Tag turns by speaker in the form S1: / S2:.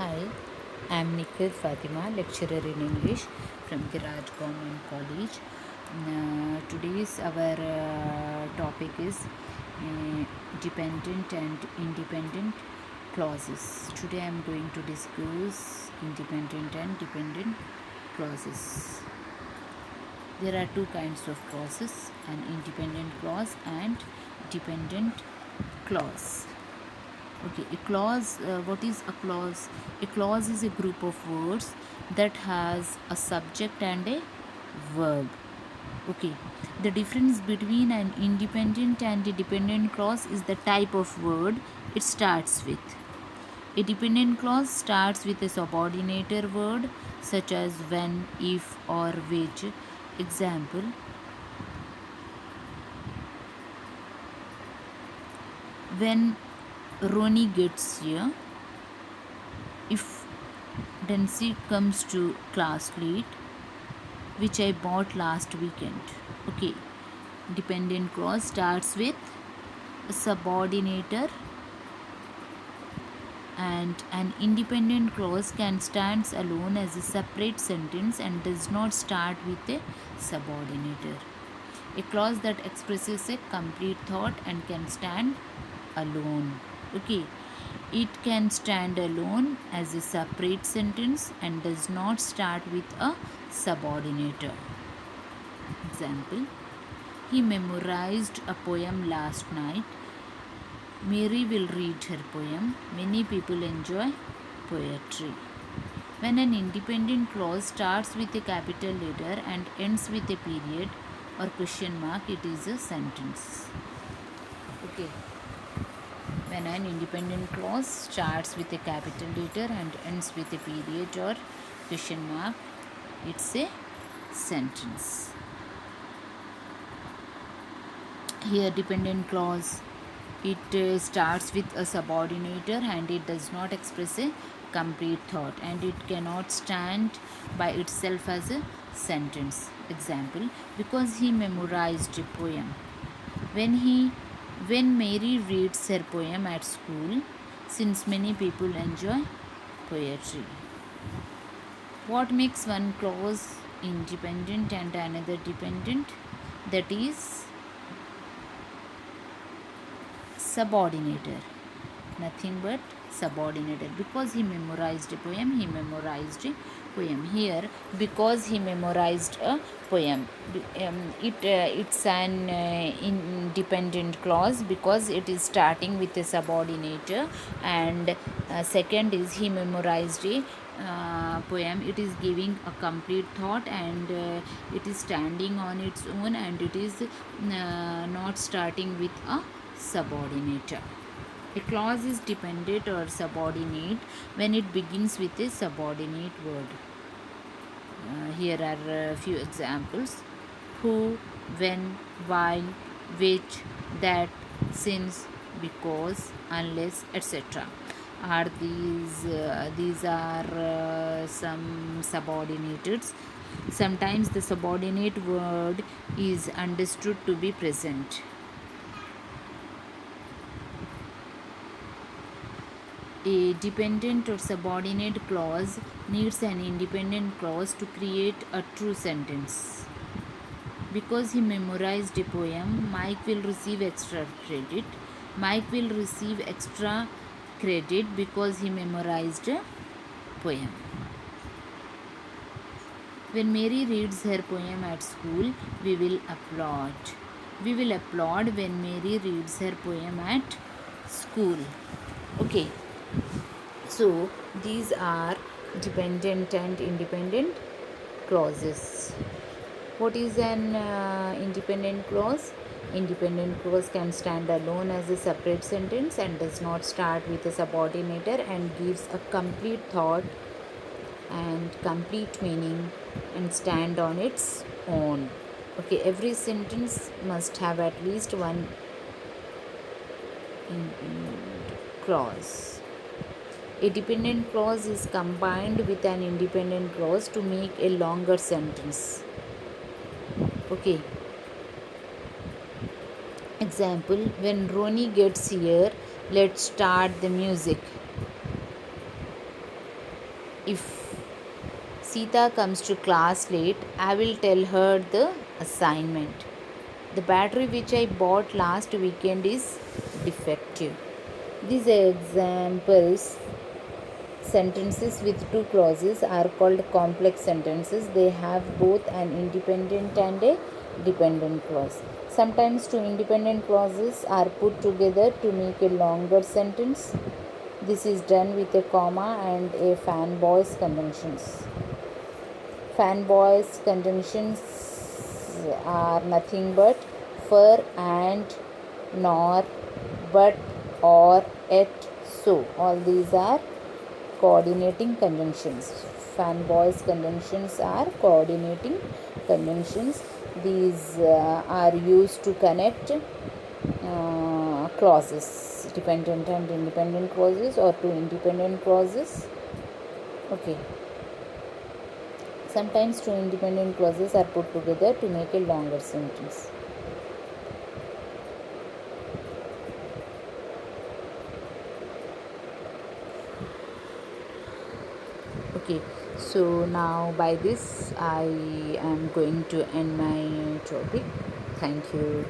S1: Hi, I'm Nikhil Fatima, lecturer in English from Giraj Government College. Today's our topic is dependent and independent clauses. Today I'm going to discuss independent and dependent clauses. There are two kinds of clauses: an independent clause and dependent clause. Okay, a clause, what is a clause? A clause is a group of words that has a subject and a verb. Okay, the difference between an independent and a dependent clause is the type of word it starts with. A dependent clause starts with a subordinator word such as when, if, or which. Example: when Ronnie gets here, if Dancy comes to class late, which I bought last weekend. Okay, dependent clause starts with a subordinator, and an independent clause can stand alone as a separate sentence and does not start with a subordinator. A clause that expresses a complete thought and can stand alone. Okay, it can stand alone as a separate sentence and does not start with a subordinator. Example: he memorized a poem last night. Mary will read her poem. Many people enjoy poetry. When an independent clause starts with a capital letter and ends with a period or question mark, it is a sentence. Okay. When an independent clause starts with a capital letter and ends with a period or question mark, it's a sentence. Here, dependent clause, it starts with a subordinator and it does not express a complete thought and it cannot stand by itself as a sentence. Example: because he memorized a poem. When Mary reads her poem at school, since many people enjoy poetry. What makes one clause independent and another dependent? That is subordinator, nothing but subordinator. Because he memorized a poem, he memorized a poem. Here, because he memorized a poem, it's an independent clause because it is starting with a subordinator, and second is he memorized a poem. It is giving a complete thought and it is standing on its own and it is not starting with a subordinator. A clause is dependent or subordinate when it begins with a subordinate word. Here are a few examples: who, when, while, which, that, since, because, unless, etc. Are these are some subordinated. Sometimes the subordinate word is understood to be present. A dependent or subordinate clause needs an independent clause to create a true sentence. Because he memorized a poem, Mike will receive extra credit. Mike will receive extra credit because he memorized a poem. When Mary reads her poem at school, we will applaud. We will applaud when Mary reads her poem at school. Okay. So these are dependent and independent clauses. What is an independent clause? Independent clause can stand alone as a separate sentence and does not start with a subordinator and gives a complete thought and complete meaning and stand on its own. Okay, every sentence must have at least one clause. A dependent clause is combined with an independent clause to make a longer sentence. Okay. Example: when Ronnie gets here, let's start the music. If Sita comes to class late, I will tell her the assignment. The battery which I bought last weekend is defective. These examples sentences with two clauses are called complex sentences. They have both an independent and a dependent clause. Sometimes two independent clauses are put together to make a longer sentence. This is done with a comma and a fanboy's conjunctions. Fanboy's conjunctions are nothing but for, and, nor, but, or, et, so. All these are coordinating conjunctions. Fanboy's conjunctions are coordinating conjunctions. These are used to connect clauses, dependent and independent clauses, or two independent clauses. Okay. Sometimes two independent clauses are put together to make a longer sentence. Okay, so now by this I am going to end my topic. Thank you.